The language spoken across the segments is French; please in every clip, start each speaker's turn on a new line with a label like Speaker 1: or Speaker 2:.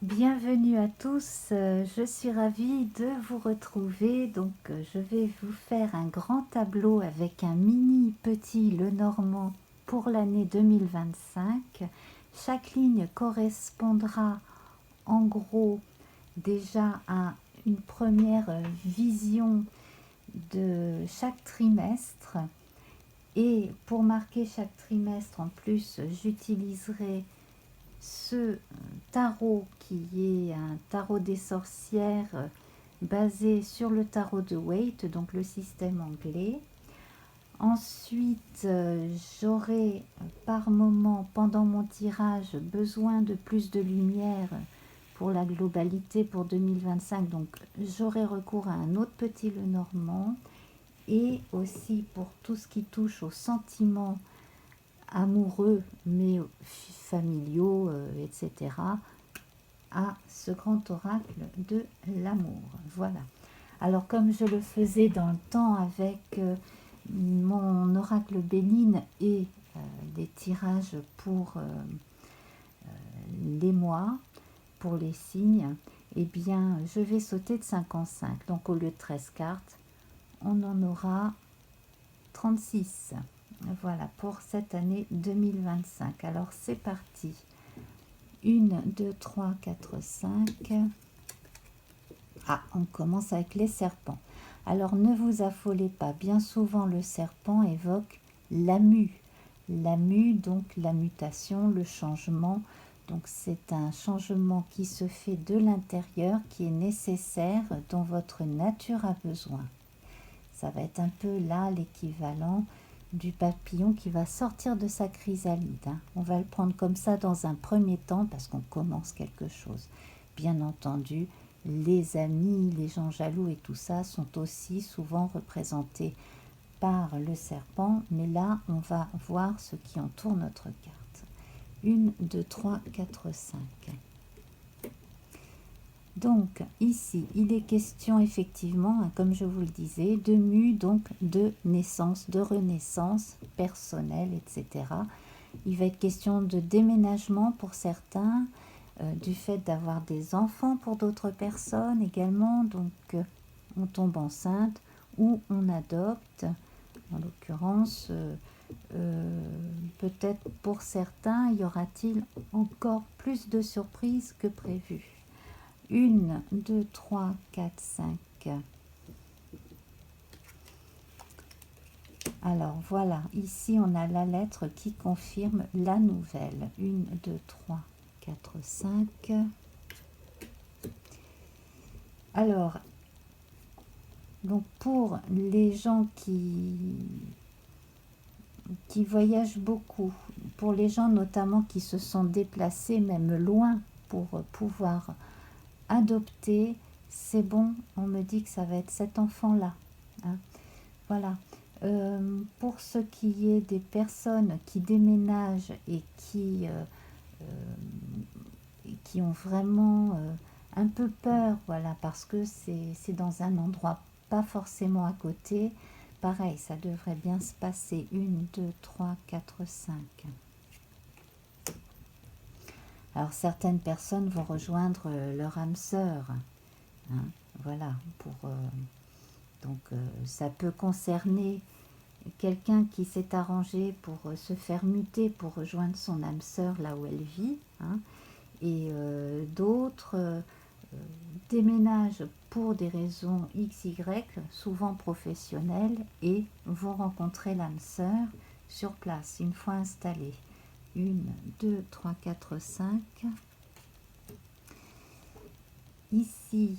Speaker 1: Bienvenue à tous, je suis ravie de vous retrouver. Donc je vais vous faire un grand tableau avec un mini petit Lenormand pour l'année 2025. Chaque ligne correspondra en gros déjà à une première vision de chaque trimestre. Et pour marquer chaque trimestre, en plus, j'utiliserai ce tarot qui est un tarot des sorcières basé sur le tarot de Waite, donc le système anglais. Ensuite, j'aurai par moment, pendant mon tirage, besoin de plus de lumière pour la globalité pour 2025. Donc, j'aurai recours à un autre petit Lenormand. Et aussi pour tout ce qui touche aux sentiments amoureux, mais familiaux, etc., à ce grand oracle de l'amour. Voilà. Alors, comme je le faisais dans le temps avec mon oracle Béline et des tirages pour les mois, pour les signes, eh bien, je vais sauter de 5 en 5. Donc, au lieu de 13 cartes, on en aura 36. Voilà pour cette année 2025. Alors c'est parti. 1, 2, 3, 4, 5. Ah, on commence avec les serpents. Alors ne vous affolez pas. Bien souvent le serpent évoque la mue. La mue, donc la mutation, le changement. Donc c'est un changement qui se fait de l'intérieur, qui est nécessaire, dont votre nature a besoin. Ça va être un peu là l'équivalent du papillon qui va sortir de sa chrysalide. On va le prendre comme ça dans un premier temps parce qu'on commence quelque chose. Bien entendu, les amis, les gens jaloux et tout ça sont aussi souvent représentés par le serpent. Mais là, on va voir ce qui entoure notre carte. 1, 2, 3, 4, 5. Donc ici, il est question effectivement, comme je vous le disais, de mue, donc de naissance, de renaissance personnelle, etc. Il va être question de déménagement pour certains, du fait d'avoir des enfants pour d'autres personnes également. Donc on tombe enceinte ou on adopte, en l'occurrence, peut-être pour certains, y aura-t-il encore plus de surprises que prévu. 1, 2, 3, 4, 5. Alors voilà, ici on a la lettre qui confirme la nouvelle. 1, 2, 3, 4, 5. Alors, donc pour les gens qui voyagent beaucoup, pour les gens notamment qui se sont déplacés même loin pour pouvoir adopter, c'est bon, on me dit que ça va être cet enfant-là. Hein. Voilà. Pour ce qui est des personnes qui déménagent et qui ont vraiment un peu peur, voilà, parce que c'est dans un endroit pas forcément à côté, pareil, ça devrait bien se passer. 1, 2, 3, 4, 5. Alors certaines personnes vont rejoindre leur âme sœur, hein, voilà, donc ça peut concerner quelqu'un qui s'est arrangé pour se faire muter pour rejoindre son âme sœur là où elle vit, hein, et d'autres déménagent pour des raisons XY, souvent professionnelles, et vont rencontrer l'âme sœur sur place une fois installée. 1, 2, 3, 4, 5. Ici,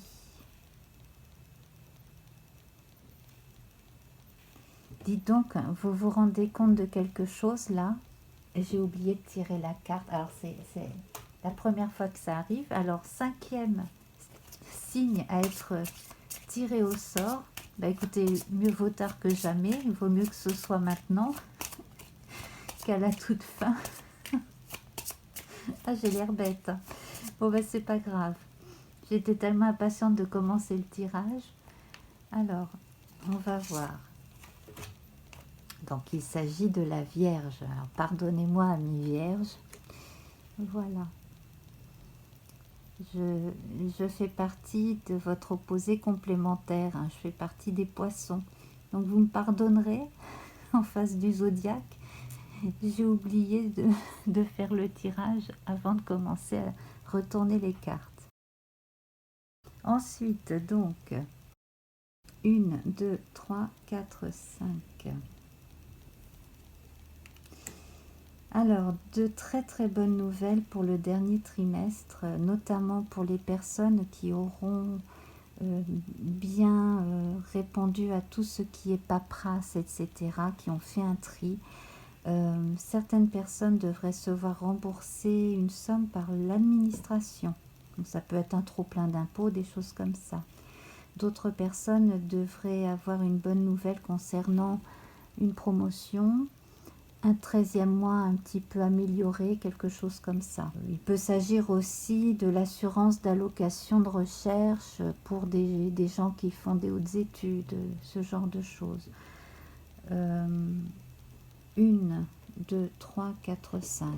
Speaker 1: dites donc, vous vous rendez compte de quelque chose là? J'ai oublié de tirer la carte. Alors c'est la première fois que ça arrive. Alors 5e signe à être tiré au sort. Bah écoutez, mieux vaut tard que jamais. Il vaut mieux que ce soit maintenant qu'à la toute fin. Ah, j'ai l'air bête. Bon bah c'est pas grave. J'étais tellement impatiente de commencer le tirage. Alors, on va voir. Donc il s'agit de la Vierge. Alors pardonnez-moi, amis Vierges. Voilà. je fais partie de votre opposé complémentaire, hein, je fais partie des poissons. Donc vous me pardonnerez en face du zodiaque. J'ai oublié de faire le tirage avant de commencer à retourner les cartes. Ensuite, donc, 1, 2, 3, 4, 5. Alors, de très très bonnes nouvelles pour le dernier trimestre, notamment pour les personnes qui auront bien répondu à tout ce qui est paperasse, etc., qui ont fait un tri. Certaines personnes devraient se voir rembourser une somme par l'administration. Donc ça peut être un trop-plein d'impôts, des choses comme ça. D'autres personnes devraient avoir une bonne nouvelle concernant une promotion, un 13e mois un petit peu amélioré, quelque chose comme ça. Il peut s'agir aussi de l'assurance d'allocation de recherche pour des gens qui font des hautes études, ce genre de choses. 1, 2, 3, 4, 5.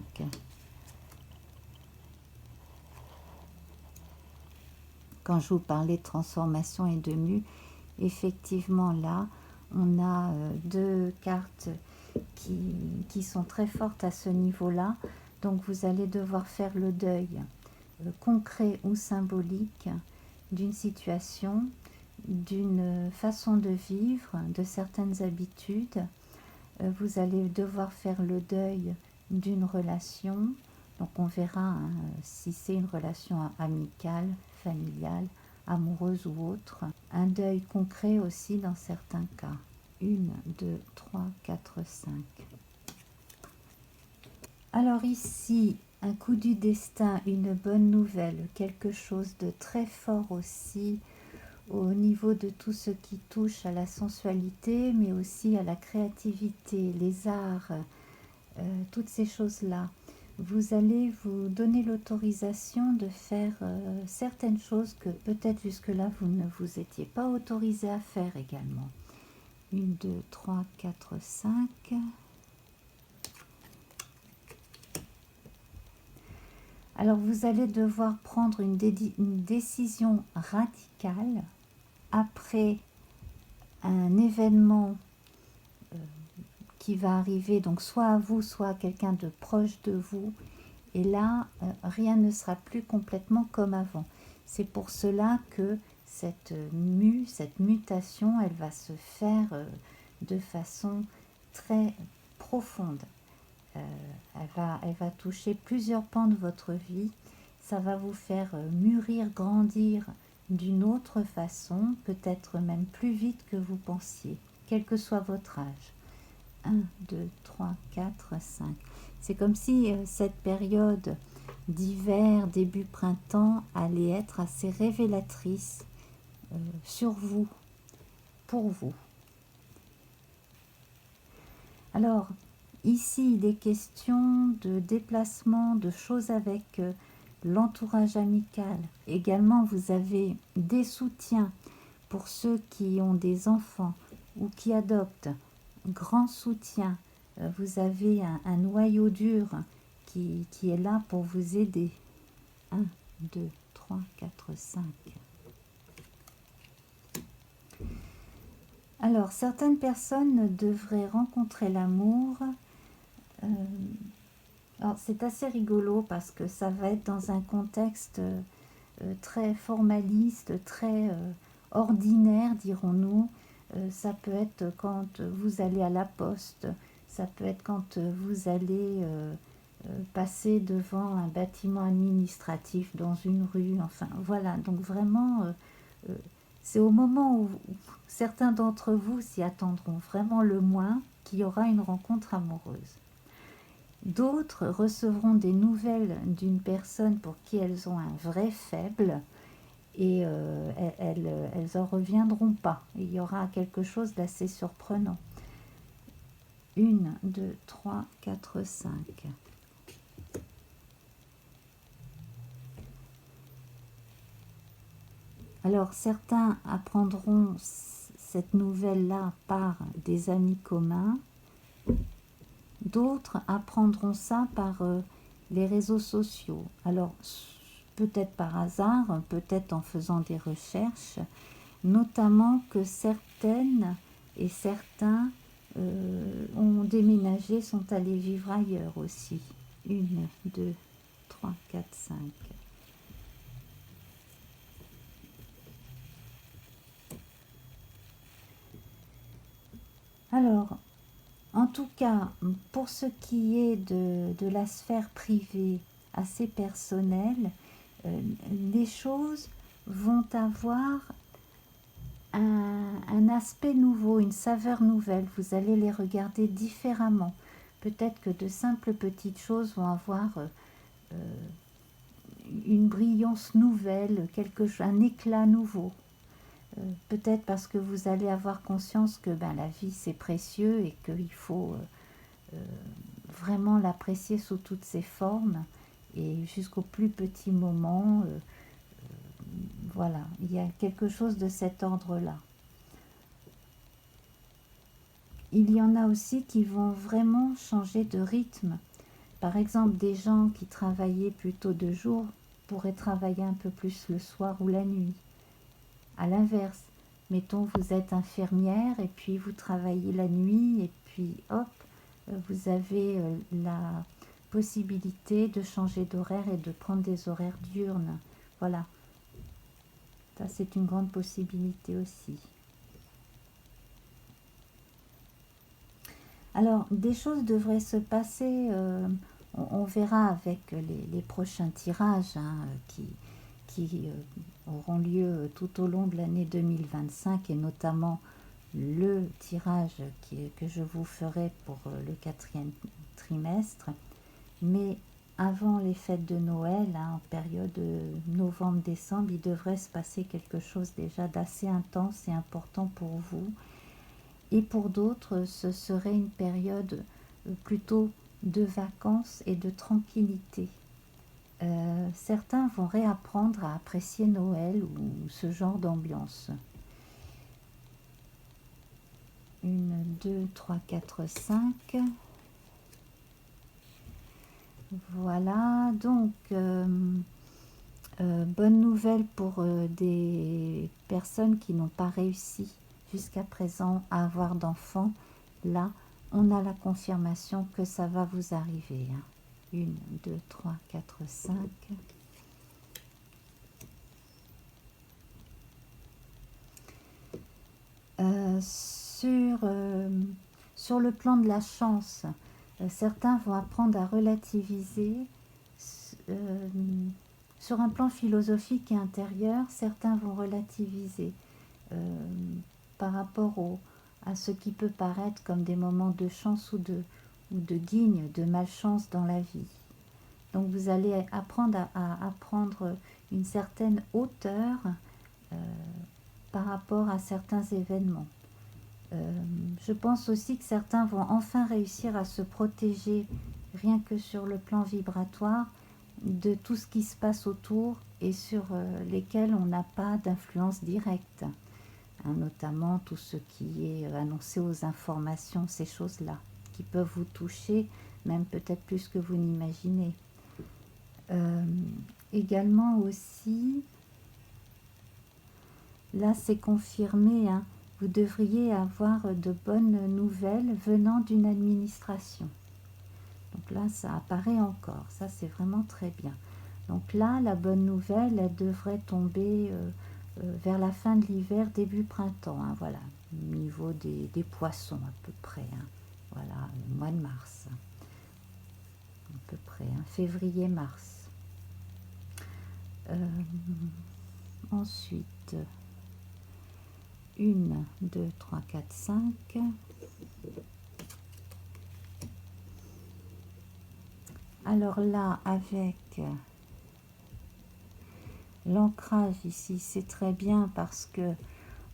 Speaker 1: Quand je vous parlais de transformation et de mue, effectivement là, on a deux cartes qui sont très fortes à ce niveau-là. Donc vous allez devoir faire le deuil concret ou symbolique d'une situation, d'une façon de vivre, de certaines habitudes. Vous allez devoir faire le deuil d'une relation. Donc on verra hein, si c'est une relation amicale, familiale, amoureuse ou autre. Un deuil concret aussi dans certains cas. 1, 2, 3, 4, 5. Alors ici, un coup du destin, une bonne nouvelle, quelque chose de très fort aussi au niveau de tout ce qui touche à la sensualité, mais aussi à la créativité, les arts, toutes ces choses-là. Vous allez vous donner l'autorisation de faire certaines choses que peut-être jusque-là vous ne vous étiez pas autorisé à faire également. 1, 2, 3, 4, 5. Alors vous allez devoir prendre une décision radicale après un événement qui va arriver, donc soit à vous, soit à quelqu'un de proche de vous. Et là, rien ne sera plus complètement comme avant. C'est pour cela que cette mutation, elle va se faire de façon très profonde. Elle va toucher plusieurs pans de votre vie. Ça va vous faire mûrir, grandir d'une autre façon, peut-être même plus vite que vous pensiez, quel que soit votre âge. 1, 2, 3, 4, 5. C'est comme si cette période d'hiver, début printemps, allait être assez révélatrice sur vous, pour vous. Alors, ici, il est question de déplacement, de choses avec l'entourage amical. Également, vous avez des soutiens pour ceux qui ont des enfants ou qui adoptent. Grand soutien. Vous avez un noyau dur qui est là pour vous aider. 1, 2, 3, 4, 5. Alors, certaines personnes devraient rencontrer l'amour. Alors, c'est assez rigolo parce que ça va être dans un contexte très formaliste, très ordinaire, dirons-nous. Ça peut être quand vous allez à la poste, ça peut être quand vous allez passer devant un bâtiment administratif dans une rue, enfin voilà, donc vraiment c'est au moment où certains d'entre vous s'y attendront vraiment le moins qu'il y aura une rencontre amoureuse. D'autres recevront des nouvelles d'une personne pour qui elles ont un vrai faible et elles en reviendront pas. Il y aura quelque chose d'assez surprenant. 1, 2, 3, 4, 5. Alors certains apprendront cette nouvelle-là par des amis communs. D'autres apprendront ça par les réseaux sociaux. Alors peut-être par hasard, peut-être en faisant des recherches, notamment que certaines et certains ont déménagé, sont allés vivre ailleurs aussi. 1, 2, 3, 4, 5. Alors, en tout cas, pour ce qui est de la sphère privée assez personnelle, les choses vont avoir un aspect nouveau, une saveur nouvelle. Vous allez les regarder différemment. Peut-être que de simples petites choses vont avoir une brillance nouvelle, un éclat nouveau. Peut-être parce que vous allez avoir conscience que la vie c'est précieux et qu'il faut vraiment l'apprécier sous toutes ses formes et jusqu'au plus petit moment. Voilà, il y a quelque chose de cet ordre-là. Il y en a aussi qui vont vraiment changer de rythme. Par exemple, des gens qui travaillaient plutôt de jour pourraient travailler un peu plus le soir ou la nuit. À l'inverse, mettons vous êtes infirmière et puis vous travaillez la nuit et puis hop, vous avez la possibilité de changer d'horaire et de prendre des horaires diurnes. Voilà, ça c'est une grande possibilité aussi. Alors, des choses devraient se passer, on verra avec les prochains tirages qui auront lieu tout au long de l'année 2025 et notamment le tirage que je vous ferai pour le 4e trimestre. Mais avant les fêtes de Noël, en période novembre-décembre, il devrait se passer quelque chose déjà d'assez intense et important pour vous. Et pour d'autres, ce serait une période plutôt de vacances et de tranquillité. Certains vont réapprendre à apprécier Noël ou ce genre d'ambiance. 1, 2, 3, 4, 5. Voilà, donc bonne nouvelle pour des personnes qui n'ont pas réussi jusqu'à présent à avoir d'enfants. Là, on a la confirmation que ça va vous arriver. 1, 2, 3, 4, 5. Sur le plan de la chance, certains vont apprendre à relativiser. Sur un plan philosophique et intérieur, certains vont relativiser par rapport à ce qui peut paraître comme des moments de chance ou de guigne, de malchance dans la vie. Donc vous allez apprendre à prendre une certaine hauteur par rapport à certains événements. Je pense aussi que certains vont enfin réussir à se protéger, rien que sur le plan vibratoire, de tout ce qui se passe autour et sur lesquels on n'a pas d'influence directe, notamment tout ce qui est annoncé aux informations, ces choses-là, qui peuvent vous toucher, même peut-être plus que vous n'imaginez. Également aussi, là c'est confirmé, vous devriez avoir de bonnes nouvelles venant d'une administration. Donc là, ça apparaît encore. Ça, c'est vraiment très bien. Donc là, la bonne nouvelle, elle devrait tomber vers la fin de l'hiver, début printemps. Voilà, au niveau des poissons à peu près. Voilà, le mois de mars. À peu près, février-mars. Ensuite, 1, 2, 3, 4, 5. Alors là, avec l'ancrage ici, c'est très bien parce que,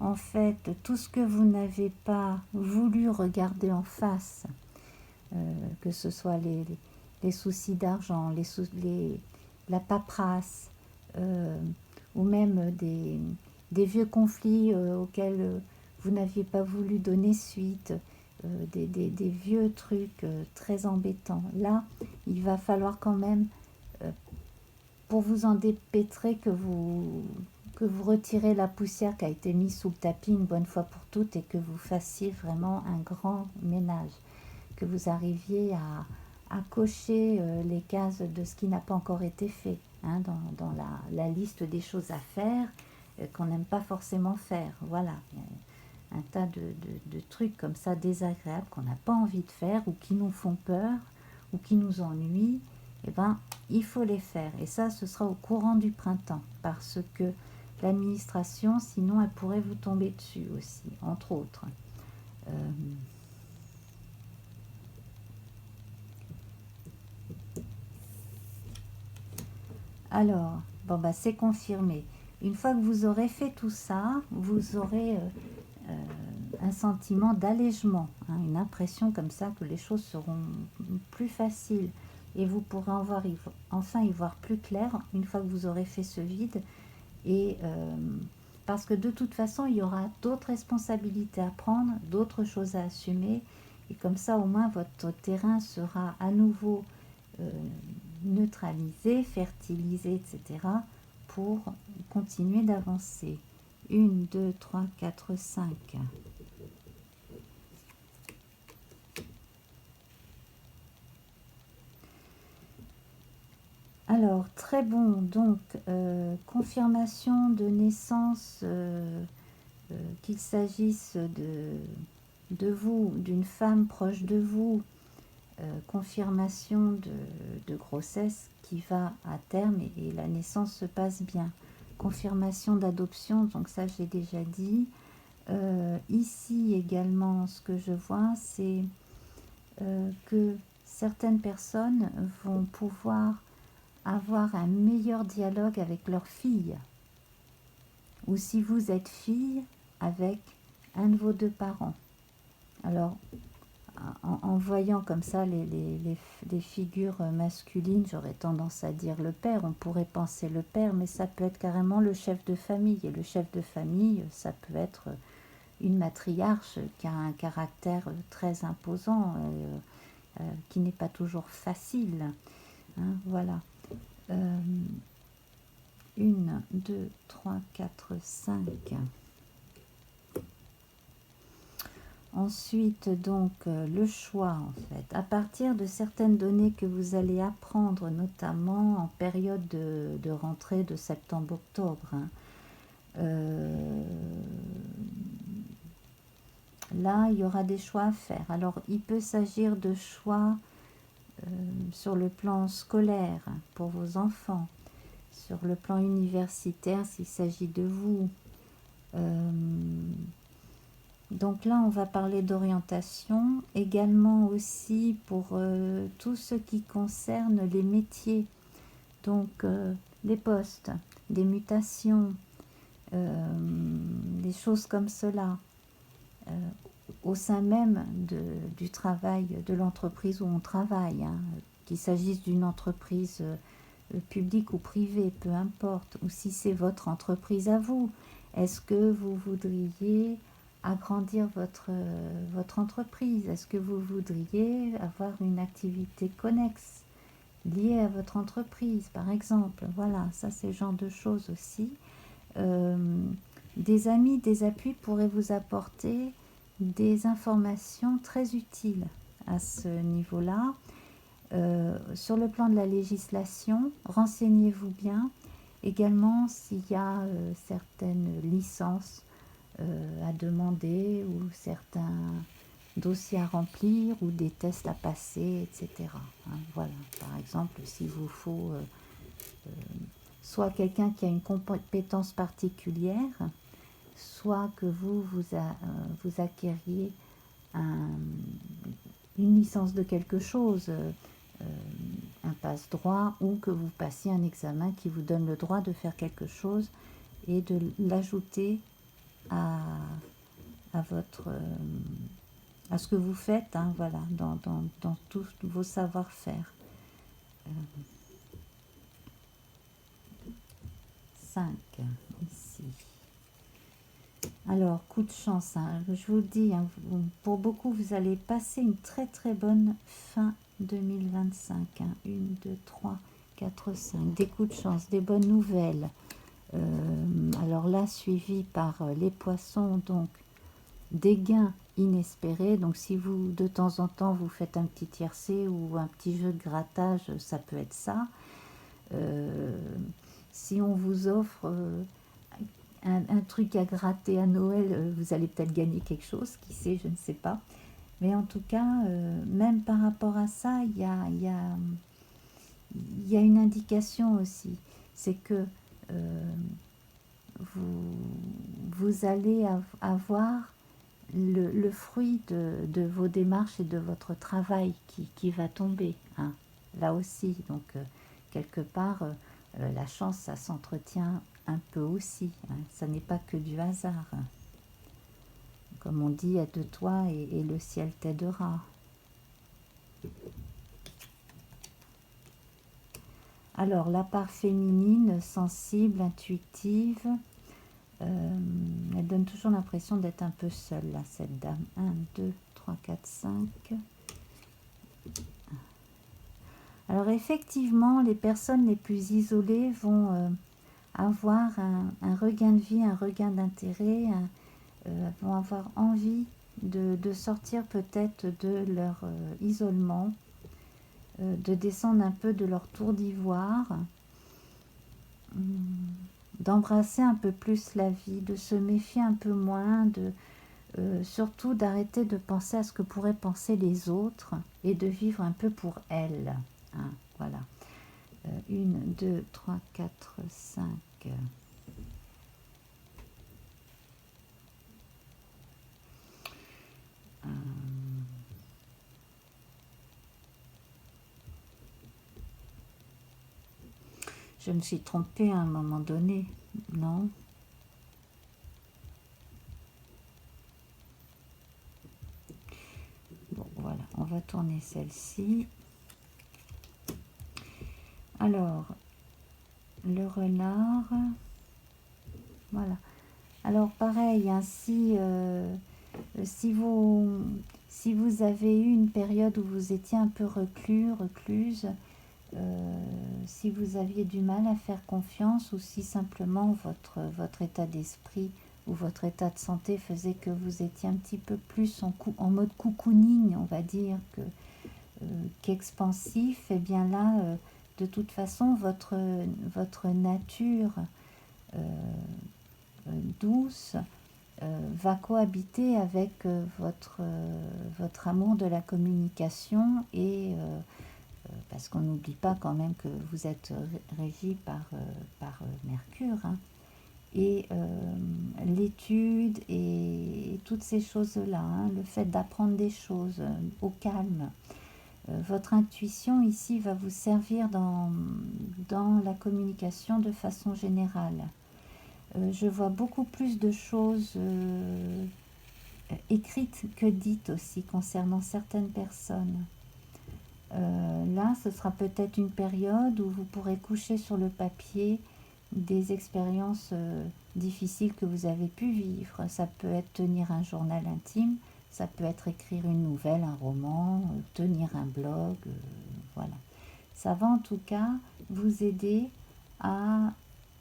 Speaker 1: en fait, tout ce que vous n'avez pas voulu regarder en face, que ce soit les soucis d'argent, la paperasse, ou même des vieux conflits auxquels vous n'aviez pas voulu donner suite, des vieux trucs très embêtants. Là, il va falloir quand même, pour vous en dépêtrer que vous retirez la poussière qui a été mise sous le tapis une bonne fois pour toutes et que vous fassiez vraiment un grand ménage, que vous arriviez à cocher les cases de ce qui n'a pas encore été fait, hein, dans la liste des choses à faire qu'on n'aime pas forcément faire. Voilà, un tas de trucs comme ça désagréables qu'on n'a pas envie de faire ou qui nous font peur ou qui nous ennuient. Eh ben, il faut les faire. Et ça, ce sera au courant du printemps, parce que l'administration, sinon, elle pourrait vous tomber dessus aussi, entre autres. Alors, bon, bah, c'est confirmé. Une fois que vous aurez fait tout ça, vous aurez un sentiment d'allègement, hein, une impression comme ça que les choses seront plus faciles et vous pourrez enfin y voir plus clair une fois que vous aurez fait ce vide. Et parce que de toute façon, il y aura d'autres responsabilités à prendre, d'autres choses à assumer. Et comme ça, au moins, votre terrain sera à nouveau neutralisé, fertilisé, etc. pour continuer d'avancer. 1, 2, 3, 4, 5. Alors, très bon, donc, confirmation de naissance, qu'il s'agisse de vous, d'une femme proche de vous, confirmation de grossesse qui va à terme et la naissance se passe bien. Confirmation d'adoption, donc ça j'ai déjà dit. Ici également, ce que je vois, c'est que certaines personnes vont pouvoir avoir un meilleur dialogue avec leur fille. Ou si vous êtes fille, avec un de vos deux parents. Alors, en voyant comme ça les figures masculines, j'aurais tendance à dire le père, on pourrait penser le père, mais ça peut être carrément le chef de famille. Et le chef de famille, ça peut être une matriarche qui a un caractère très imposant, qui n'est pas toujours facile. Hein, voilà. 1, 2, 3, 4, 5. Ensuite, donc, le choix, en fait. À partir de certaines données que vous allez apprendre, notamment en période de rentrée de septembre-octobre, hein, là, il y aura des choix à faire. Alors, il peut s'agir de choix sur le plan scolaire pour vos enfants, sur le plan universitaire s'il s'agit de vous. Donc là, on va parler d'orientation, également aussi pour tout ce qui concerne les métiers, donc les postes, des mutations, des choses comme cela, au sein même du travail, de l'entreprise où on travaille, hein, qu'il s'agisse d'une entreprise publique ou privée, peu importe, ou si c'est votre entreprise à vous. Est-ce que vous voudriez agrandir votre entreprise? Est-ce que vous voudriez avoir une activité connexe liée à votre entreprise, par exemple? Voilà, ça c'est le genre de choses aussi. Des amis, des appuis pourraient vous apporter des informations très utiles à ce niveau-là. Sur le plan de la législation, renseignez-vous bien. Également, s'il y a certaines licences à demander ou certains dossiers à remplir ou des tests à passer, etc. Hein, voilà, par exemple, s'il vous faut soit quelqu'un qui a une compétence particulière, soit que vous acquériez une licence de quelque chose, un passe-droit, ou que vous passiez un examen qui vous donne le droit de faire quelque chose et de l'ajouter à ce que vous faites, hein, voilà, dans tous vos savoir-faire. 5 ici. Alors, coup de chance, hein, je vous le dis, hein, pour beaucoup, vous allez passer une très très bonne fin 2025. Hein, 1, 2, 3, 4, 5. Des coups de chance, des bonnes nouvelles. Alors là, suivi par les poissons, donc des gains inespérés. Donc si vous, de temps en temps, vous faites un petit tiercé ou un petit jeu de grattage, ça peut être ça. Si on vous offre un truc à gratter à Noël, vous allez peut-être gagner quelque chose, qui sait, je ne sais pas. Mais en tout cas, même par rapport à ça, il y a une indication aussi. C'est que vous allez avoir le fruit de vos démarches et de votre travail qui va tomber, hein, là aussi. Donc, quelque part, la chance, ça s'entretient un peu aussi. Hein, ça n'est pas que du hasard. Hein. Comme on dit, aide-toi et le ciel t'aidera. Alors, la part féminine, sensible, intuitive, elle donne toujours l'impression d'être un peu seule, là, cette dame. 1, 2, 3, 4, 5. Alors, effectivement, les personnes les plus isolées vont avoir un regain de vie, un regain d'intérêt, vont avoir envie de sortir peut-être de leur isolement, de descendre un peu de leur tour d'ivoire, d'embrasser un peu plus la vie, de se méfier un peu moins, surtout d'arrêter de penser à ce que pourraient penser les autres et de vivre un peu pour elles. Hein, voilà. 1, 2, 3, 4, 5. Je me suis trompée à un moment donné, non? Bon, voilà, on va tourner celle-ci. Alors, le renard, voilà. Alors, pareil, hein, si vous avez eu une période où vous étiez un peu recluse, si vous aviez du mal à faire confiance ou si simplement votre état d'esprit ou votre état de santé faisait que vous étiez un petit peu plus en mode cocooning, on va dire, qu'expansif, et bien là, de toute façon, votre nature douce va cohabiter avec votre amour de la communication et parce qu'on n'oublie pas quand même que vous êtes régi par Mercure, hein, et l'étude et toutes ces choses-là, hein, le fait d'apprendre des choses au calme. Votre intuition ici va vous servir dans la communication de façon générale. Je vois beaucoup plus de choses écrites que dites aussi concernant certaines personnes. Là, ce sera peut-être une période où vous pourrez coucher sur le papier des expériences difficiles que vous avez pu vivre. Ça peut être tenir un journal intime, ça peut être écrire une nouvelle, un roman, tenir un blog, voilà. Ça va en tout cas vous aider à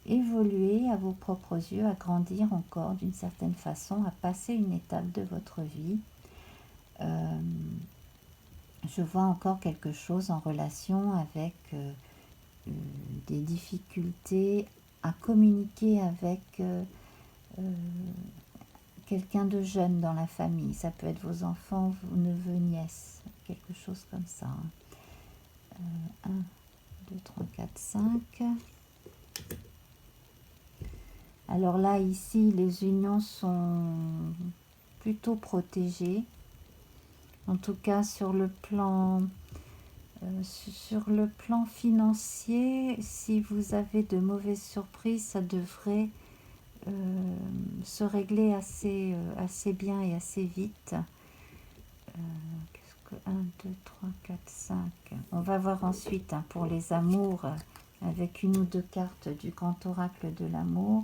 Speaker 1: évoluer à vos propres yeux, à grandir encore d'une certaine façon, à passer une étape de votre vie. Je vois encore quelque chose en relation avec des difficultés à communiquer avec quelqu'un de jeune dans la famille. Ça peut être vos enfants, vos neveux, nièces, quelque chose comme ça. 1, 2, 3, 4, 5. Alors là, ici, les unions sont plutôt protégées. En tout cas, sur le plan financier, si vous avez de mauvaises surprises, ça devrait se régler assez bien et assez vite. Qu'est-ce que 1, 2, 3, 4, 5. On va voir ensuite hein, pour les amours avec une ou deux cartes du grand oracle de l'amour.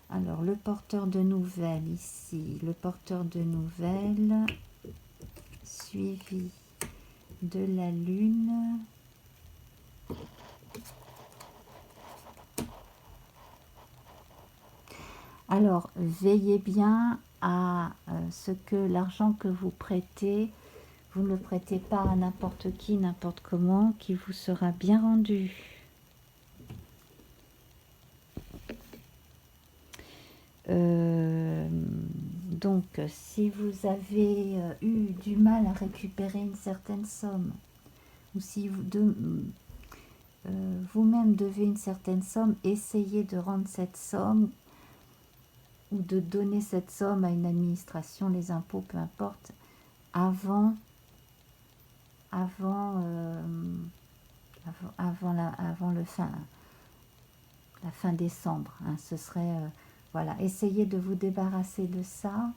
Speaker 1: Alors, le porteur de nouvelles ici, le porteur de nouvelles suivi de la lune Alors, veillez bien à ce que l'argent que vous prêtez, vous ne le prêtez pas à n'importe qui, n'importe comment, qui vous sera bien rendu. Donc, si vous avez eu du mal à récupérer une certaine somme, ou si vous-même devez une certaine somme, essayez de rendre cette somme ou de donner cette somme à une administration, les impôts, peu importe, avant la fin décembre. Hein, ce serait, voilà, essayez de vous débarrasser de ça.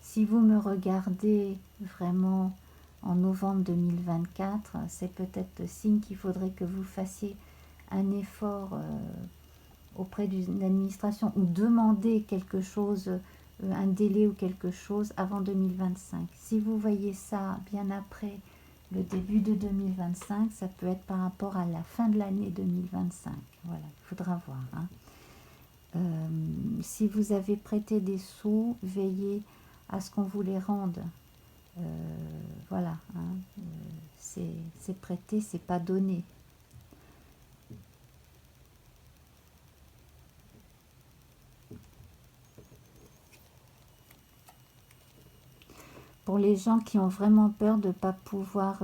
Speaker 1: Si vous me regardez vraiment en novembre 2024, c'est peut-être le signe qu'il faudrait que vous fassiez un effort auprès d'une administration ou demander quelque chose, un délai ou quelque chose avant 2025. Si vous voyez ça bien après le début de 2025, ça peut être par rapport à la fin de l'année 2025. Voilà, il faudra voir. Hein. Si vous avez prêté des sous, veillez à ce qu'on vous les rende. Voilà, hein. C'est prêté, c'est pas donné. Pour les gens qui ont vraiment peur de ne pas pouvoir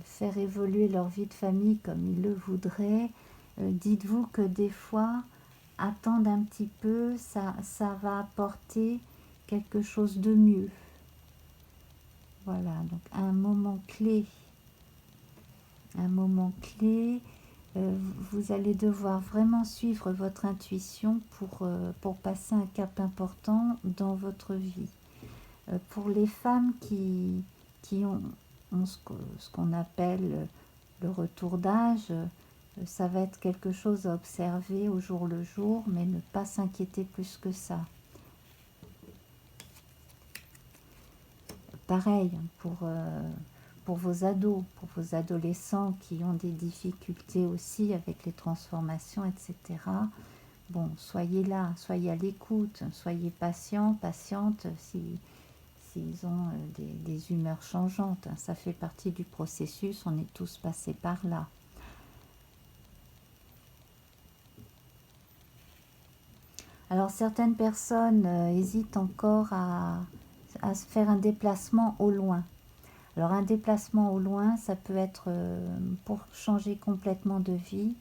Speaker 1: faire évoluer leur vie de famille comme ils le voudraient, dites-vous que des fois, attendre un petit peu, ça va apporter quelque chose de mieux. Voilà, donc un moment clé, vous allez devoir vraiment suivre votre intuition pour passer un cap important dans votre vie. Pour les femmes qui ont ce qu'on appelle le retour d'âge, ça va être quelque chose à observer au jour le jour, mais ne pas s'inquiéter plus que ça. Pareil pour vos ados, pour vos adolescents qui ont des difficultés aussi avec les transformations, etc. Bon, soyez là, soyez à l'écoute, soyez patients, patientes s'ils ont des humeurs changeantes. Ça fait partie du processus, on est tous passés par là. Alors certaines personnes hésitent encore à se faire un déplacement au loin. Alors un déplacement au loin, ça peut être pour changer complètement de vie.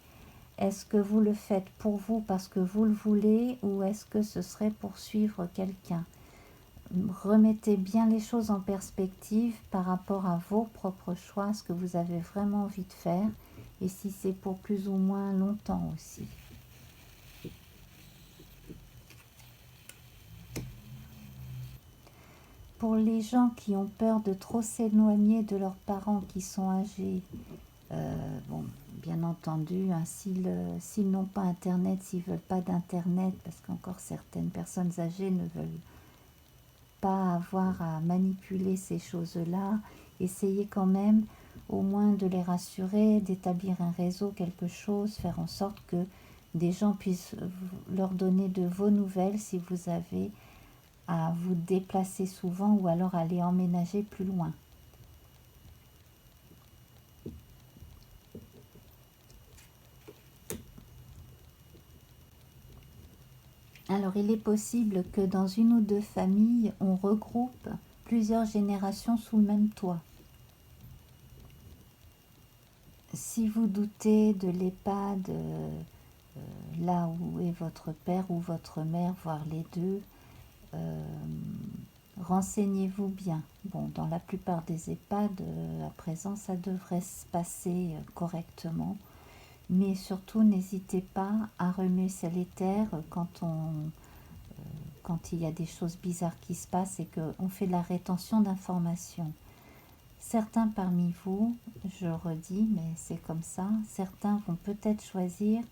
Speaker 1: Est-ce que vous le faites pour vous parce que vous le voulez ou est-ce que ce serait pour suivre quelqu'un? Remettez bien les choses en perspective par rapport à vos propres choix, ce que vous avez vraiment envie de faire et si c'est pour plus ou moins longtemps aussi. Pour les gens qui ont peur de trop s'éloigner de leurs parents qui sont âgés, bon, bien entendu, hein, s'ils n'ont pas Internet, s'ils ne veulent pas d'Internet, parce qu'encore certaines personnes âgées ne veulent pas avoir à manipuler ces choses-là, essayez quand même au moins de les rassurer, d'établir un réseau, quelque chose, faire en sorte que des gens puissent leur donner de vos nouvelles si vous avez à vous déplacer souvent ou alors aller emménager plus loin. Alors il est possible que dans une ou deux familles, on regroupe plusieurs générations sous le même toit. Si vous doutez de l'EHPAD, là où est votre père ou votre mère, voire les deux, renseignez-vous bien. Bon, dans la plupart des EHPAD, à présent, ça devrait se passer correctement. Mais surtout, n'hésitez pas à remuer ciel et terre quand il y a des choses bizarres qui se passent et qu'on fait de la rétention d'informations. Certains parmi vous, je redis, mais c'est comme ça, certains vont peut-être choisir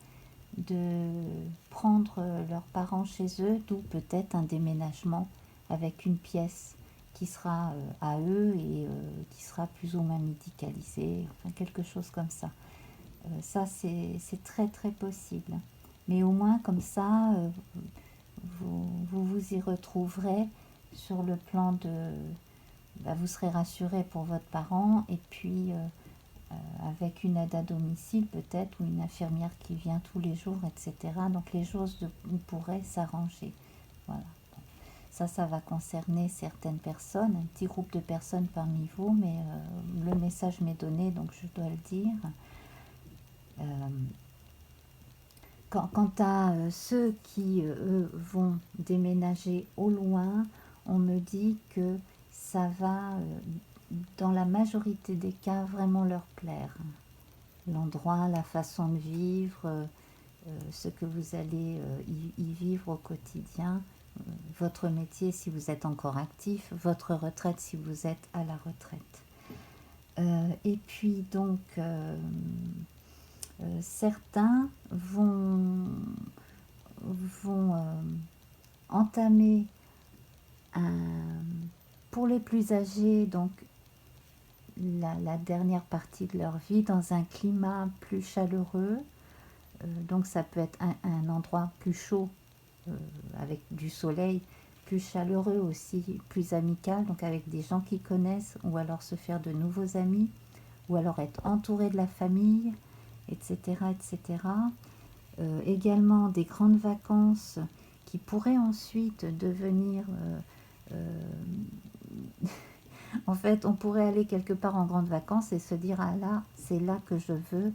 Speaker 1: de prendre leurs parents chez eux, d'où peut-être un déménagement avec une pièce qui sera à eux et qui sera plus ou moins médicalisée, enfin quelque chose comme ça. Ça, c'est très très possible. Mais au moins, comme ça, vous y retrouverez sur le plan de... vous serez rassuré pour votre parent, et puis avec une aide à domicile peut-être, ou une infirmière qui vient tous les jours, etc. Donc les choses pourraient s'arranger. Voilà. Ça va concerner certaines personnes, un petit groupe de personnes parmi vous, mais le message m'est donné, donc je dois le dire. Quant à ceux qui, eux, vont déménager au loin, on me dit que ça va, dans la majorité des cas, vraiment leur plaire. L'endroit, la façon de vivre, ce que vous allez y vivre au quotidien, votre métier si vous êtes encore actif, votre retraite si vous êtes à la retraite. Et puis donc, certains vont entamer pour les plus âgés, donc la dernière partie de leur vie dans un climat plus chaleureux. Donc ça peut être un endroit plus chaud, avec du soleil, plus chaleureux aussi, plus amical, donc avec des gens qui connaissent, ou alors se faire de nouveaux amis, ou alors être entouré de la famille, etc. etc. Également des grandes vacances qui pourraient ensuite devenir... en fait, on pourrait aller quelque part en grandes vacances et se dire, ah là, c'est là que je veux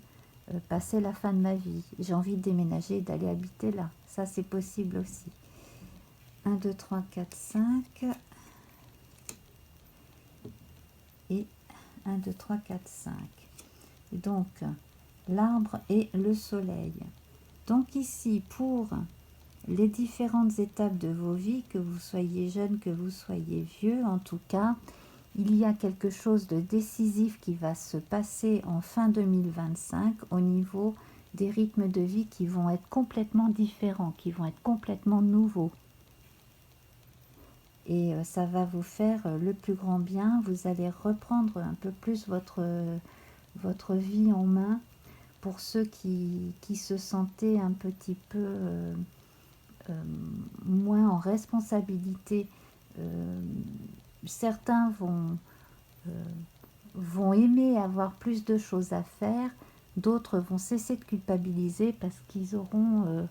Speaker 1: passer la fin de ma vie. J'ai envie de déménager et d'aller habiter là. Ça, c'est possible aussi. 1, 2, 3, 4, 5. Et 1, 2, 3, 4, 5. Et donc, l'arbre et le soleil. Donc ici, pour les différentes étapes de vos vies, que vous soyez jeune, que vous soyez vieux, en tout cas, il y a quelque chose de décisif qui va se passer en fin 2025 au niveau des rythmes de vie qui vont être complètement différents, qui vont être complètement nouveaux. Et ça va vous faire le plus grand bien. Vous allez reprendre un peu plus votre vie en main. Pour ceux qui se sentaient un petit peu moins en responsabilité, certains vont aimer avoir plus de choses à faire, d'autres vont cesser de culpabiliser parce qu'ils auront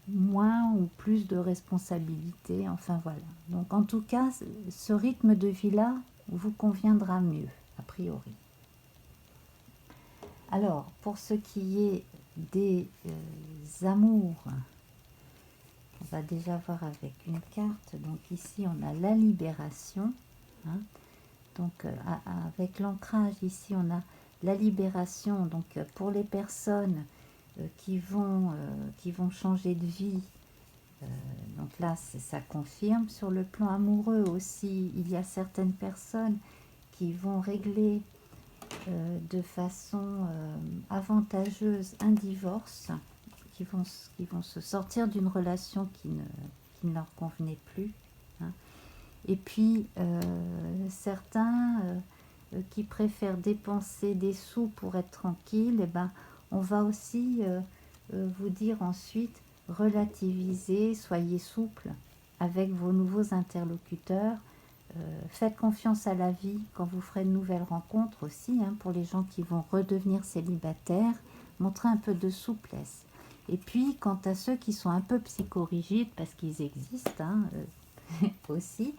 Speaker 1: moins ou plus de responsabilités, enfin voilà. Donc en tout cas, ce rythme de vie-là vous conviendra mieux, a priori. Alors, pour ce qui est des amours, on va déjà voir avec une carte. Donc ici, on a la libération. Hein. Donc avec l'ancrage, ici, on a la libération. Donc pour les personnes qui vont changer de vie, donc là, ça confirme. Sur le plan amoureux aussi, il y a certaines personnes qui vont régler de façon avantageuse un divorce, qui vont se sortir d'une relation qui ne leur convenait plus. Hein. Et puis, certains qui préfèrent dépenser des sous pour être tranquille, eh ben, on va aussi vous dire ensuite, relativisez, soyez souple avec vos nouveaux interlocuteurs. Faites confiance à la vie quand vous ferez de nouvelles rencontres aussi, hein, pour les gens qui vont redevenir célibataires, montrez un peu de souplesse. Et puis, quant à ceux qui sont un peu psychorigides, parce qu'ils existent hein, aussi,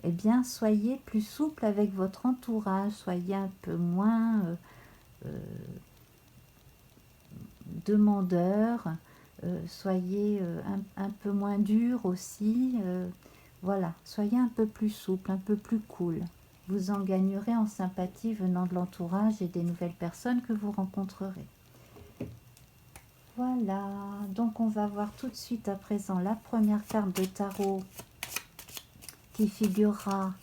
Speaker 1: eh bien, soyez plus souple avec votre entourage, soyez un peu moins demandeur, soyez un peu moins dur aussi. Voilà, soyez un peu plus souple, un peu plus cool. Vous en gagnerez en sympathie venant de l'entourage et des nouvelles personnes que vous rencontrerez. Voilà, donc on va voir tout de suite à présent la première carte de tarot qui figurera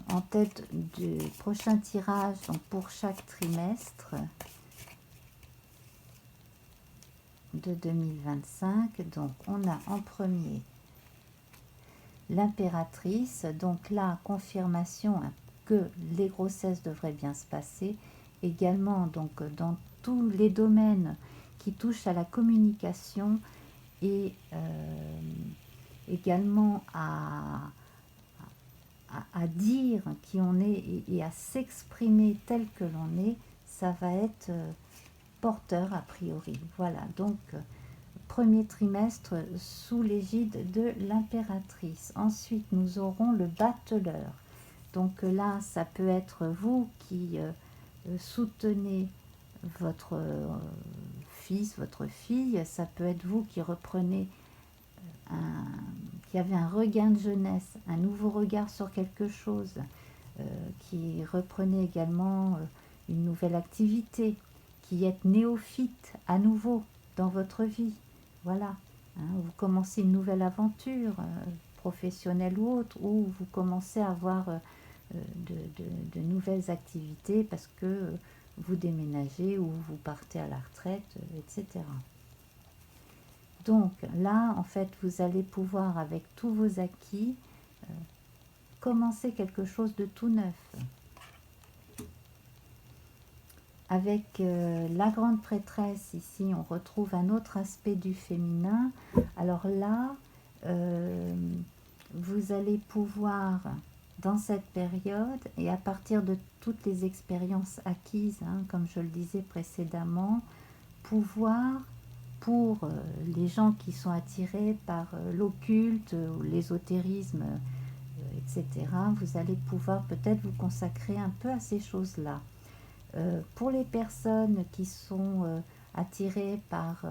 Speaker 1: en tête du prochain tirage, donc pour chaque trimestre de 2025. Donc on a en premier l'impératrice, donc là confirmation que les grossesses devraient bien se passer. Également donc dans tous les domaines qui touchent à la communication et également à dire qui on est et à s'exprimer tel que l'on est, ça va être porteur a priori. Voilà, donc premier trimestre sous l'égide de l'impératrice. Ensuite, nous aurons le battleur. Donc là, ça peut être vous qui soutenez votre fils, votre fille. Ça peut être vous qui reprenez, qui avez un regain de jeunesse, un nouveau regard sur quelque chose, qui reprenez également une nouvelle activité, qui êtes néophyte à nouveau dans votre vie. Voilà, hein, vous commencez une nouvelle aventure, professionnelle ou autre, ou vous commencez à avoir de nouvelles activités parce que vous déménagez ou vous partez à la retraite, etc. Donc là, en fait, vous allez pouvoir, avec tous vos acquis, commencer quelque chose de tout neuf. Avec la grande prêtresse, ici, on retrouve un autre aspect du féminin. Alors là, vous allez pouvoir, dans cette période, et à partir de toutes les expériences acquises, hein, comme je le disais précédemment, pouvoir, pour les gens qui sont attirés par l'occulte ou l'ésotérisme, etc., vous allez pouvoir peut-être vous consacrer un peu à ces choses-là. Pour les personnes qui sont attirées par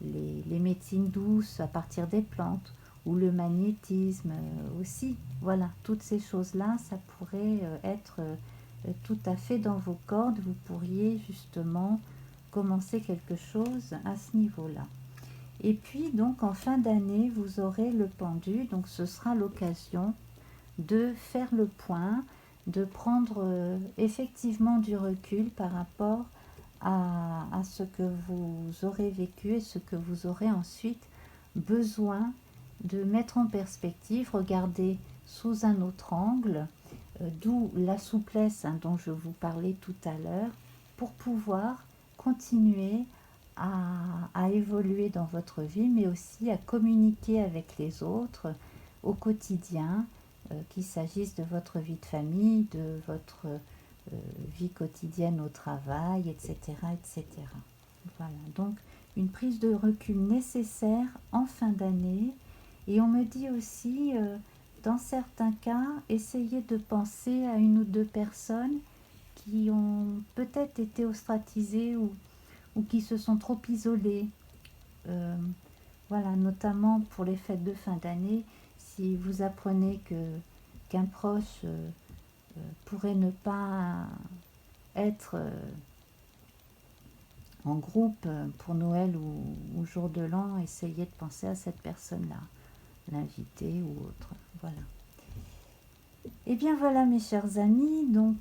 Speaker 1: les médecines douces à partir des plantes ou le magnétisme aussi, voilà, toutes ces choses-là, ça pourrait être tout à fait dans vos cordes. Vous pourriez justement commencer quelque chose à ce niveau-là. Et puis donc en fin d'année, vous aurez le pendu, donc ce sera l'occasion de faire le point, de prendre effectivement du recul par rapport à ce que vous aurez vécu et ce que vous aurez ensuite besoin de mettre en perspective, regarder sous un autre angle, d'où la souplesse, hein, dont je vous parlais tout à l'heure, pour pouvoir continuer à évoluer dans votre vie, mais aussi à communiquer avec les autres au quotidien, qu'il s'agisse de votre vie de famille, de votre vie quotidienne au travail, etc., etc. Voilà, donc une prise de recul nécessaire en fin d'année. Et on me dit aussi, dans certains cas, essayez de penser à une ou deux personnes qui ont peut-être été ostracisées ou qui se sont trop isolées. Voilà, notamment pour les fêtes de fin d'année, si vous apprenez qu'un proche pourrait ne pas être en groupe pour Noël ou jour de l'an, essayez de penser à cette personne-là, l'inviter ou autre. Voilà. Et bien voilà mes chers amis, donc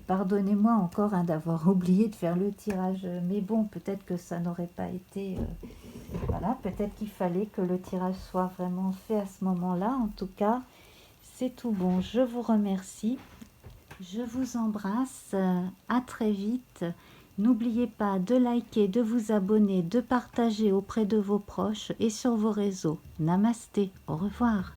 Speaker 1: pardonnez-moi encore d'avoir oublié de faire le tirage, mais bon, peut-être que ça n'aurait pas été... voilà, peut-être qu'il fallait que le tirage soit vraiment fait à ce moment-là. En tout cas, c'est tout bon. Je vous remercie. Je vous embrasse. À très vite. N'oubliez pas de liker, de vous abonner, de partager auprès de vos proches et sur vos réseaux. Namasté. Au revoir.